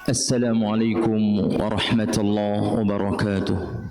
Assalamualaikum warahmatullahi wabarakatuh.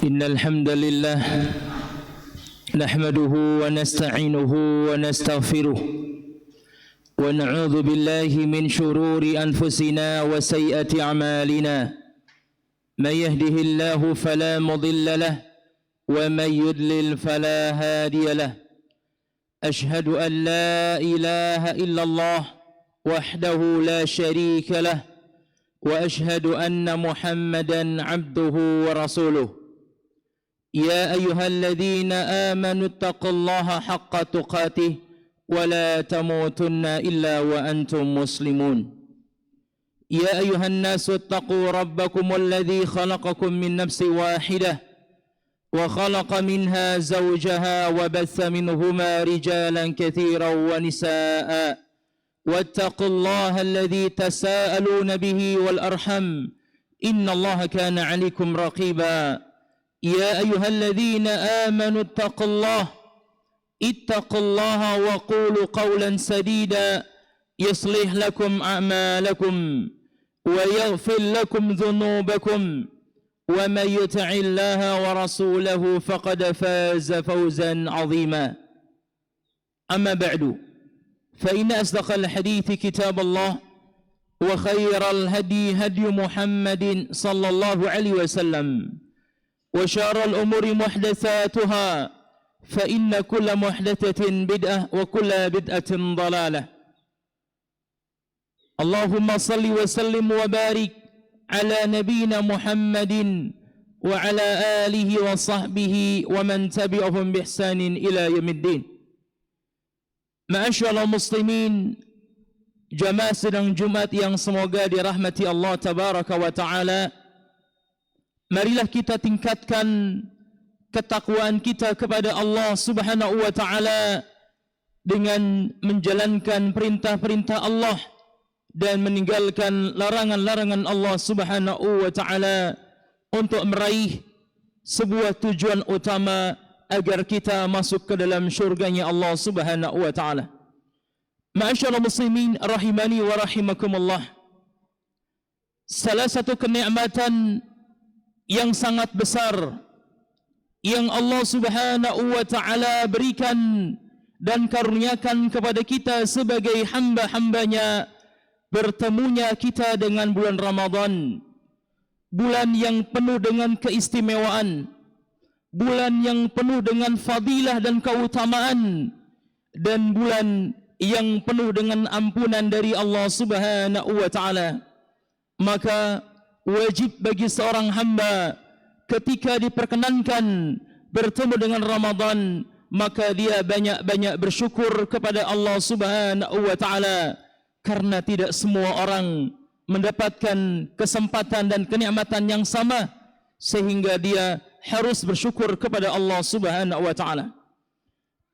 Innal hamdalillah nahmaduhu wa nasta'inuhu wa nastaghfiruh wa na'udzu billahi min shururi anfusina wa sayyiati a'malina may yahdihillahu fala mudilla lahu wa may yudlil fala hadiya lahu ashhadu an la ilaha illallah wahdahu la sharika lahu wa ashhadu anna Muhammadan 'abduhu wa rasuluh. يا أيها الذين آمنوا اتقوا الله حق تقاته ولا تموتن إلا وأنتم مسلمون. يا أيها الناس اتقوا ربكم الذي خلقكم من نفس واحدة وخلق منها زوجها وبث منهما رجالا كثيرا ونساء واتقوا الله الذي تساءلون به والأرحم إن الله كان عليكم رقيبا. يا أيها الذين آمنوا اتقوا الله ittaqullaha wa qulu qawlan sadida yuslih lakum a'malakum wa yaghfir lakum dhunubakum wa man yuti'illaha wa rasulahu faqad faza fawzan 'azima. Amma ba'du, fa inna asdaqal hadithi kitabullah wa khairal hadi hadi Muhammadin sallallahu alaihi wasallam wa syarrul umuri muhdatsatuha fa inna kulla muhdatsatin bid'ah wa kulla bid'atin dhalalah. Allahumma salli wa sallim wa barik ala nabiyyina Muhammadin wa ala alihi wa sahbihi wa man tabi'ahum bi ihsanin ila yaumiddin. Ma'asyiral muslimin, jamaah sidang Jumat yang semoga dirahmati Allah tabaraka wa taala, marilah kita tingkatkan ketakwaan kita kepada Allah Subhanahu wa taala dengan menjalankan perintah-perintah Allah dan meninggalkan larangan-larangan Allah Subhanahu wa taala untuk meraih sebuah tujuan utama agar kita masuk ke dalam syurganya Allah Subhanahu wa taala. Ma'asyiral muslimin rahimani wa rahimakumullah. Salah satu kenikmatan yang sangat besar yang Allah Subhanahu wa taala berikan dan karuniakan kepada kita sebagai hamba-hambanya, bertemunya kita dengan bulan Ramadan, bulan yang penuh dengan keistimewaan, bulan yang penuh dengan fadilah dan keutamaan, dan bulan yang penuh dengan ampunan dari Allah Subhanahu wa taala. Maka wajib bagi seorang hamba ketika diperkenankan bertemu dengan Ramadan, maka dia banyak-banyak bersyukur kepada Allah Subhanahu wa taala, karena tidak semua orang mendapatkan kesempatan dan kenikmatan yang sama, sehingga dia harus bersyukur kepada Allah Subhanahu wa taala.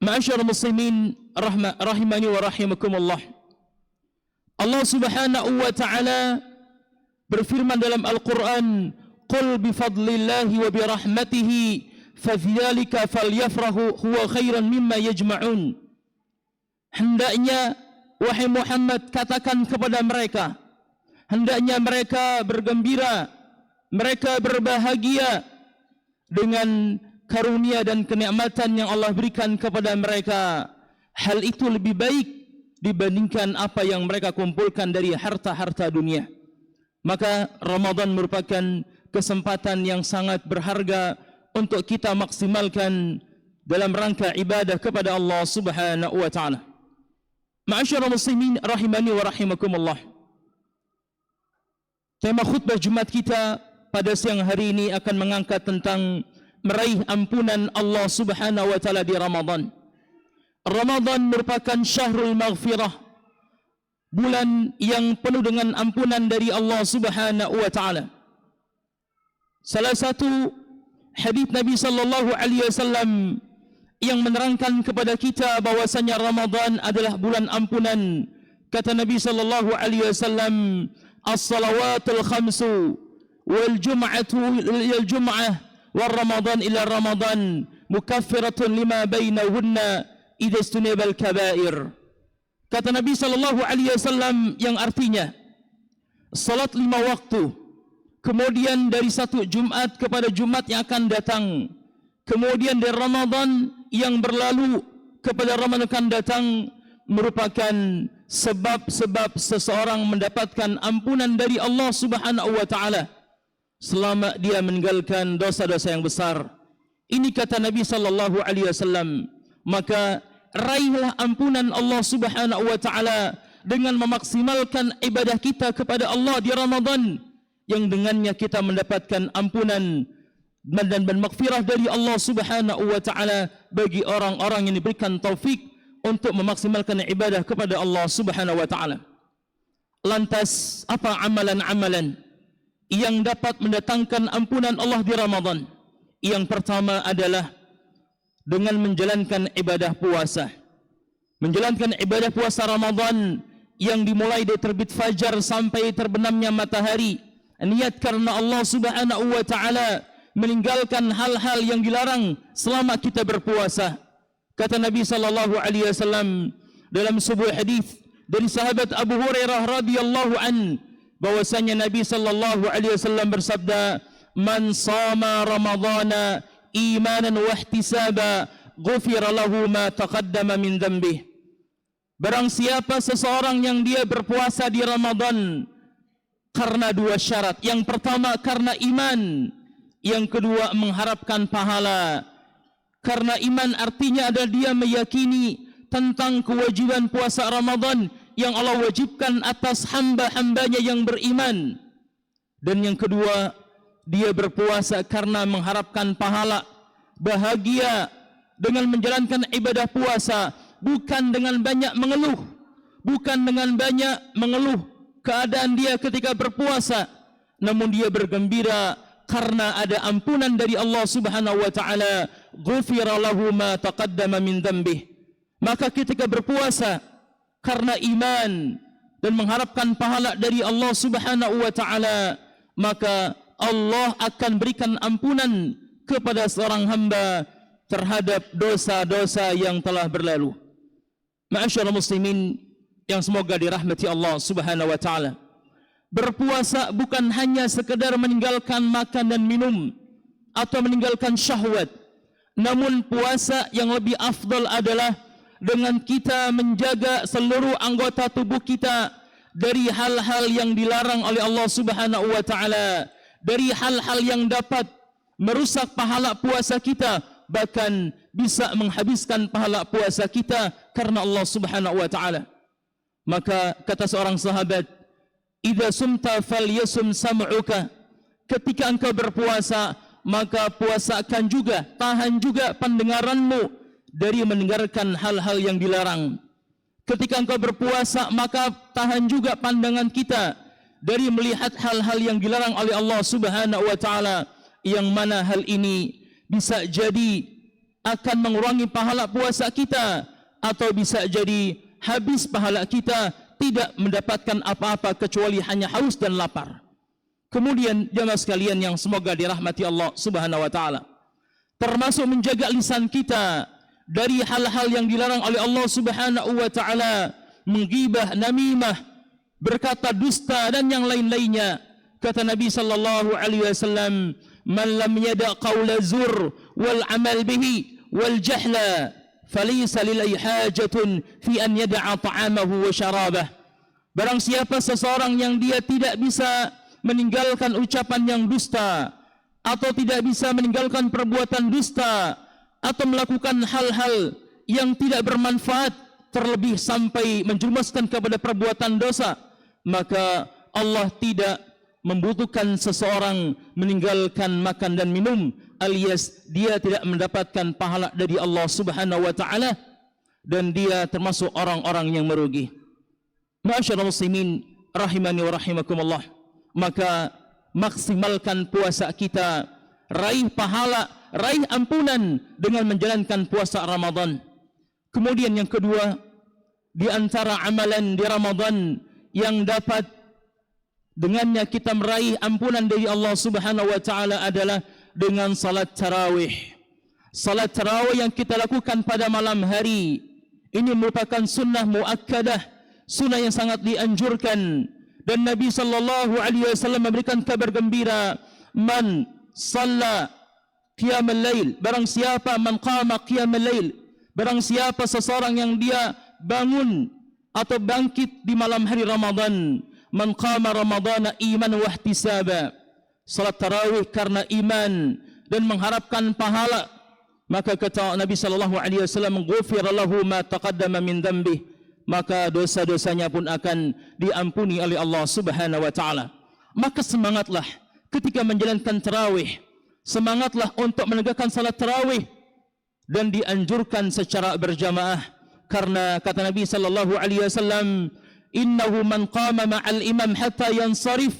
Ma'asyiral muslimin rahimani wa rahimakumullah. Allah Subhanahu wa taala berfirman dalam Al-Qur'an, "Qul bi fadlillahi wa bi rahmatihi fa bidzalika falyafrahu huwa khairan mimma yajma'un." Hendaknya wahai Muhammad, katakan kepada mereka, hendaknya mereka bergembira, mereka berbahagia dengan karunia dan kenikmatan yang Allah berikan kepada mereka. Hal itu lebih baik dibandingkan apa yang mereka kumpulkan dari harta-harta dunia. Maka Ramadan merupakan kesempatan yang sangat berharga untuk kita maksimalkan dalam rangka ibadah kepada Allah Subhanahu wa taala. Ma'asyiral muslimin rahimani wa rahimakumullah. Tema khutbah Jumat kita pada siang hari ini akan mengangkat tentang meraih ampunan Allah Subhanahu wa taala di Ramadan. Ramadan merupakan syahrul maghfirah, bulan yang penuh dengan ampunan dari Allah Subhanahu wa taala. Salah satu hadis Nabi sallallahu alaihi wasallam yang menerangkan kepada kita bahwasanya Ramadan adalah bulan ampunan. Kata Nabi sallallahu alaihi wasallam, "As-salawatul khamsu wal jum'atu ila jum'ah wa Ramadan ila Ramadan mukaffiratun lima bainahunna idza istunibal kaba'ir." Kata Nabi sallallahu alaihi wasallam yang artinya salat 5 waktu, kemudian dari satu Jumat kepada Jumat yang akan datang, kemudian dari Ramadan yang berlalu kepada Ramadan akan datang, merupakan sebab-sebab seseorang mendapatkan ampunan dari Allah Subhanahu wa taala selama dia meninggalkan dosa-dosa yang besar. Ini kata Nabi sallallahu alaihi wasallam. Maka raihlah ampunan Allah Subhanahu wa taala dengan memaksimalkan ibadah kita kepada Allah di Ramadan, yang dengannya kita mendapatkan ampunan dan maghfirah dari Allah Subhanahu wa taala bagi orang-orang yang diberikan taufik untuk memaksimalkan ibadah kepada Allah Subhanahu wa taala. Lantas apa amalan-amalan yang dapat mendatangkan ampunan Allah di Ramadan? Yang pertama adalah dengan menjalankan ibadah puasa. Menjalankan ibadah puasa Ramadan yang dimulai dari terbit fajar sampai terbenamnya matahari, niat karena Allah Subhanahu wa taala, meninggalkan hal-hal yang dilarang selama kita berpuasa. Kata Nabi sallallahu alaihi wasallam dalam sebuah hadis dari sahabat Abu Hurairah radhiyallahu an, bahwasanya Nabi sallallahu alaihi wasallam bersabda, "Man shama Ramadhana imanan wa ihtisaba, ghufira lahu ma taqaddama min dhanbihi." Barang siapa seseorang yang dia berpuasa di Ramadan karena dua syarat. Yang pertama karena iman, yang kedua mengharapkan pahala. Karena iman artinya adalah dia meyakini tentang kewajiban puasa Ramadan yang Allah wajibkan atas hamba-hambanya yang beriman. Dan yang kedua, dia berpuasa karena mengharapkan pahala, bahagia dengan menjalankan ibadah puasa, bukan dengan banyak mengeluh, bukan dengan banyak mengeluh keadaan dia ketika berpuasa, namun dia bergembira karena ada ampunan dari Allah Subhanahu wa taala, ghufira lahu ma taqaddama min dhanbihi. Maka ketika berpuasa karena iman dan mengharapkan pahala dari Allah Subhanahu wa taala, maka Allah akan berikan ampunan kepada seorang hamba terhadap dosa-dosa yang telah berlalu. Ma'asyiral muslimin yang semoga dirahmati Allah Subhanahu wa taala, berpuasa bukan hanya sekedar meninggalkan makan dan minum atau meninggalkan syahwat, namun puasa yang lebih afdal adalah dengan kita menjaga seluruh anggota tubuh kita dari hal-hal yang dilarang oleh Allah Subhanahu wa taala, dari hal-hal yang dapat merusak pahala puasa kita, bahkan bisa menghabiskan pahala puasa kita karena Allah Subhanahu wa taala. Maka kata seorang sahabat, "Idza sumta falyasum sam'uka." Ketika engkau berpuasa, maka puasakan juga, tahan juga pendengaranmu dari mendengarkan hal-hal yang dilarang. Ketika engkau berpuasa, maka tahan juga pandangan kita dari melihat hal-hal yang dilarang oleh Allah Subhanahu wa taala, yang mana hal ini bisa jadi akan mengurangi pahala puasa kita, atau bisa jadi habis pahala kita, tidak mendapatkan apa-apa kecuali hanya haus dan lapar. Kemudian jemaah sekalian yang semoga dirahmati Allah Subhanahu wa taala, termasuk menjaga lisan kita dari hal-hal yang dilarang oleh Allah Subhanahu wa taala, menggibah, namimah, berkata dusta dan yang lain-lainnya. Kata Nabi sallallahu alaihi wasallam, "Man lam yada' qawla zur wal amal bihi wal jahla falaysa lillahi hajatun fi an yada'a ta'amahu wa syarabah." Barang siapa seseorang yang dia tidak bisa meninggalkan ucapan yang dusta, atau tidak bisa meninggalkan perbuatan dusta, atau melakukan hal-hal yang tidak bermanfaat, terlebih sampai menjerumuskan kepada perbuatan dosa, maka Allah tidak membutuhkan seseorang meninggalkan makan dan minum, alias dia tidak mendapatkan pahala dari Allah Subhanahu wa taala, dan dia termasuk orang-orang yang merugi. Ma'asyiral muslimin rahimani wa rahimakumullah, maka maksimalkan puasa kita, raih pahala, raih ampunan dengan menjalankan puasa Ramadan. Kemudian yang kedua, di antara amalan di Ramadan yang dapat dengannya kita meraih ampunan dari Allah Subhanahu wa taala adalah dengan salat tarawih. Salat tarawih yang kita lakukan pada malam hari ini merupakan sunnah muakkadah, sunnah yang sangat dianjurkan, dan Nabi sallallahu alaihi wasallam memberikan kabar gembira, "Man shalla qiyamul lail," barang siapa, man qama qiyamul lail, barang siapa seseorang yang dia bangun atau bangkit di malam hari Ramadan, man qama ramadhana iman wa ihtisaba, salat tarawih karena iman dan mengharapkan pahala, maka kata Nabi sallallahu alaihi wasallam, ghufira lahu ma taqaddama min dhanbihi, maka dosa-dosanya pun akan diampuni oleh Allah Subhanahu wa taala. Maka semangatlah ketika menjalankan tarawih, semangatlah untuk menegakkan salat tarawih, dan dianjurkan secara berjamaah, karena kata Nabi sallallahu alaihi wasallam, innahu man qama ma'al imam hatta yansarif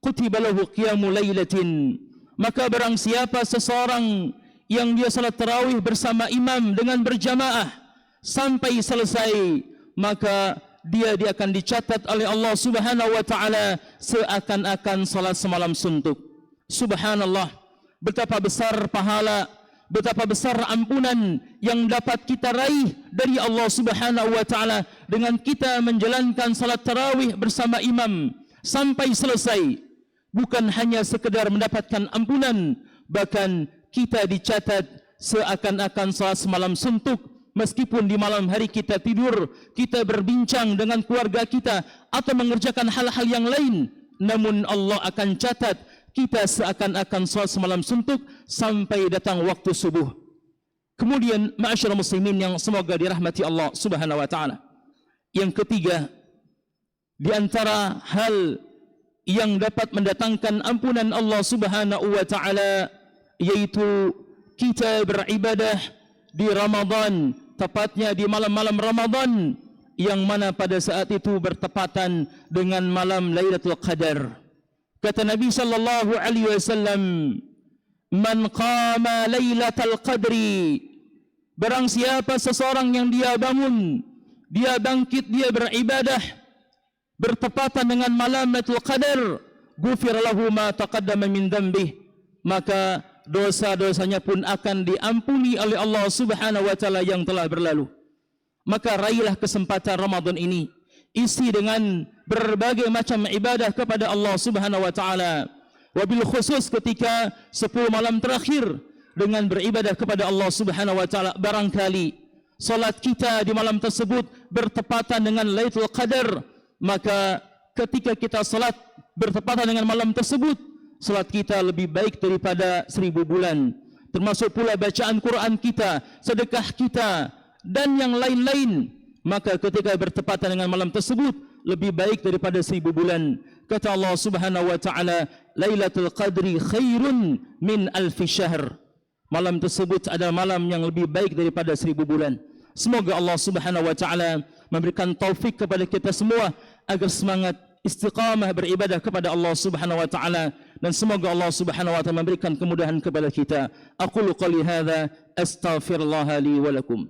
kutiba lahu qiyamu lailatin. Maka barang siapa seseorang yang dia salat tarawih bersama imam dengan berjamaah sampai selesai, maka dia akan dicatat oleh Allah Subhanahu wa taala seakan-akan salat semalam suntuk. Subhanallah, betapa besar pahala, betapa besar ampunan yang dapat kita raih dari Allah Subhanahu wa taala dengan kita menjalankan salat tarawih bersama imam sampai selesai. Bukan hanya sekedar mendapatkan ampunan, bahkan kita dicatat seakan-akan salat semalam suntuk. Meskipun di malam hari kita tidur, kita berbincang dengan keluarga kita atau mengerjakan hal-hal yang lain, namun Allah akan catat kita seakan-akan salat semalam suntuk sampai datang waktu subuh. Kemudian ma'asyiral muslimin yang semoga dirahmati Allah Subhanahu wa taala. Yang ketiga, di antara hal yang dapat mendatangkan ampunan Allah Subhanahu wa taala yaitu kita beribadah di Ramadan, tepatnya di malam-malam Ramadan yang mana pada saat itu bertepatan dengan malam Lailatul Qadar. Kata Nabi sallallahu alaihi wasallam, "Man qama Lailatul Qadri," barang siapa seseorang yang dia bangun, dia bangkit, dia beribadah bertepatan dengan malam Lailatul Qadar, ghufira lahu ma taqaddama min dhanbihi, maka dosa-dosanya pun akan diampuni oleh Allah Subhanahu wa taala yang telah berlalu. Maka raihlah kesempatan Ramadan ini, isi dengan berbagai macam ibadah kepada Allah Subhanahu wa taala. Wabil khusus ketika 10 malam terakhir dengan beribadah kepada Allah Subhanahu wa taala. Barangkali salat kita di malam tersebut bertepatan dengan Lailatul Qadar, maka ketika kita salat bertepatan dengan malam tersebut, salat kita lebih baik daripada 1000 bulan. Termasuk pula bacaan Quran kita, sedekah kita dan yang lain-lain. Maka ketika bertepatan dengan malam tersebut lebih baik daripada 1000 bulan. Kata Allah Subhanahu wa taala, Lailatul Qadri khairun min alfi syahr. Malam tersebut adalah malam yang lebih baik daripada 1000 bulan. Semoga Allah Subhanahu wa taala memberikan taufik kepada kita semua agar semangat istiqamah beribadah kepada Allah Subhanahu wa taala, dan semoga Allah Subhanahu wa taala memberikan kemudahan kepada kita. Aqulu qali hadza astaghfirullah li wa lakum.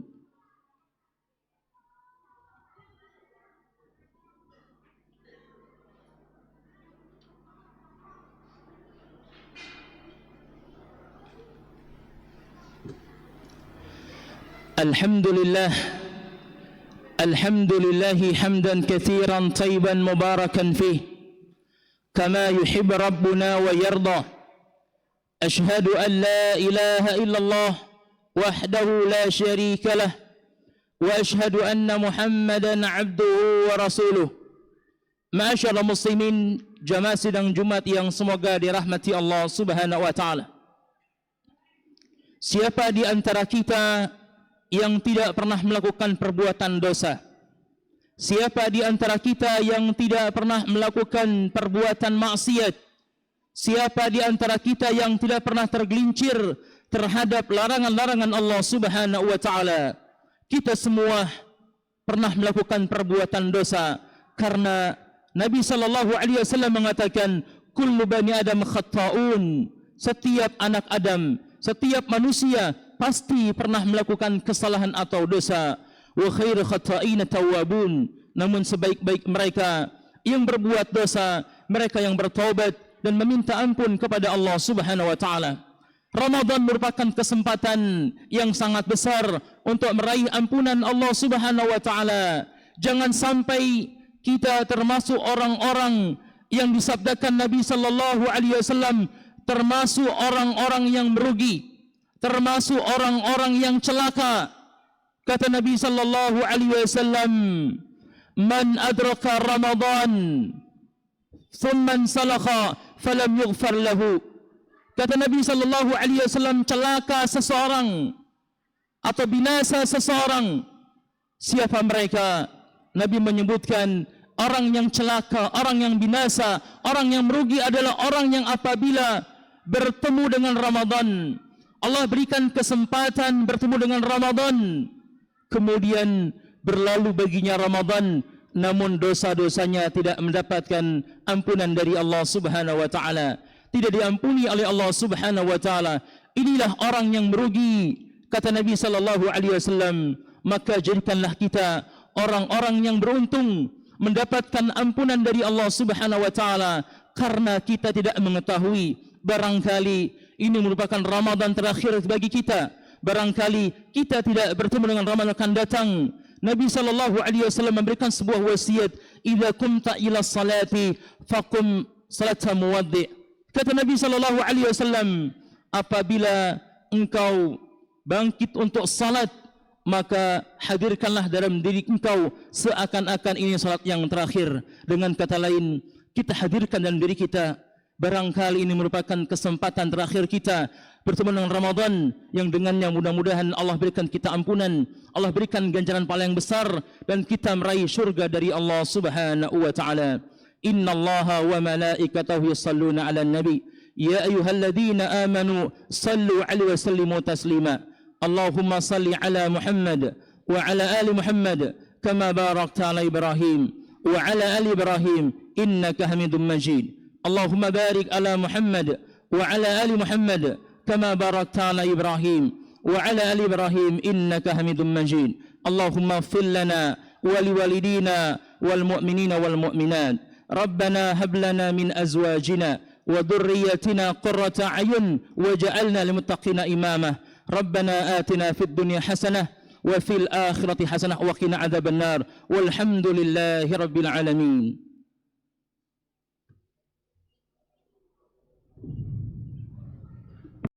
Alhamdulillah, alhamdulillahi hamdan katsiran tayyiban mubarakan fih kama yuhibbu rabbuna wa yarda. Ashhadu an la ilaha illallah wahdahu la syarika lah wa ashhadu anna Muhammadan abduhu wa rasuluh. Ma'asyiral muslimin, jamaah sidang Jumat yang semoga dirahmati Allah Subhanahu wa taala. Siapa di antara kita yang tidak pernah melakukan perbuatan dosa? Siapa di antara kita yang tidak pernah melakukan perbuatan maksiat? Siapa di antara kita yang tidak pernah tergelincir terhadap larangan-larangan Allah Subhanahu wa taala? Kita semua pernah melakukan perbuatan dosa, karena Nabi sallallahu alaihi wasallam mengatakan, kullu bani adam khata'un. Setiap anak Adam, setiap manusia pasti pernah melakukan kesalahan atau dosa. Wa khairu khata'ina tawwabun. Namun sebaik-baik mereka yang berbuat dosa, mereka yang bertaubat dan meminta ampun kepada Allah Subhanahu wa taala. Ramadan merupakan kesempatan yang sangat besar untuk meraih ampunan Allah Subhanahu wa taala. Jangan sampai kita termasuk orang-orang yang disabdakan Nabi sallallahu alaihi wasallam, termasuk orang-orang yang merugi, termasuk orang-orang yang celaka. Kata Nabi sallallahu alaihi wasallam, man adraka Ramadan thumma salakha falam yughfar lahu. Kata Nabi sallallahu alaihi wasallam, celaka seseorang atau binasa seseorang. Siapa mereka? Nabi menyebutkan orang yang celaka, orang yang binasa, orang yang merugi adalah orang yang apabila bertemu dengan Ramadan, Allah berikan kesempatan bertemu dengan Ramadan, kemudian berlalu baginya Ramadan, namun dosa-dosanya tidak mendapatkan ampunan dari Allah Subhanahu wa taala, tidak diampuni oleh Allah Subhanahu wa taala. Inilah orang yang merugi, kata Nabi sallallahu alaihi wasallam. Maka jadikanlah kita orang-orang yang beruntung mendapatkan ampunan dari Allah Subhanahu wa taala, karena kita tidak mengetahui, barangkali ini merupakan Ramadan terakhir bagi kita. Barangkali kita tidak bertemu dengan Ramadan akan datang. Nabi SAW memberikan sebuah wasiat, idza kumta ila salati faqum salata muwaddi'. Kata Nabi SAW, apabila engkau bangkit untuk salat, maka hadirkanlah dalam diri engkau seakan-akan ini salat yang terakhir. Dengan kata lain, kita hadirkan dalam diri kita, barangkali ini merupakan kesempatan terakhir kita bertemu dengan Ramadan, yang dengannya mudah-mudahan Allah berikan kita ampunan, Allah berikan ganjaran pahala yang besar, dan kita meraih syurga dari Allah Subhanahu wa ta'ala. Inna Allaha wa malaikatahu yusalluna ala nabi ya ayyuhalladzina amanu sallu alaihi wa sallimu taslima. Allahumma salli ala Muhammad wa ala ali Muhammad kama barakta ala Ibrahim wa ala ali Ibrahim innaka Hamidum Majid. Allahumma barik ala Muhammad wa ala ali Muhammad kama barakta ala Ibrahim wa ala ali Ibrahim innaka Hamidum Majid. Allahumma ighfir lana wa liwalidina wal mu'minina wal mu'minat. Rabbana hab lana min azwajina wa dhurriyyatina qurrata a'yun waj'alna lil muttaqina imama. Rabbana atina fid dunya hasanah wa fil akhirati hasanah wa qina adzabannar. Walhamdulillahi rabbil alamin.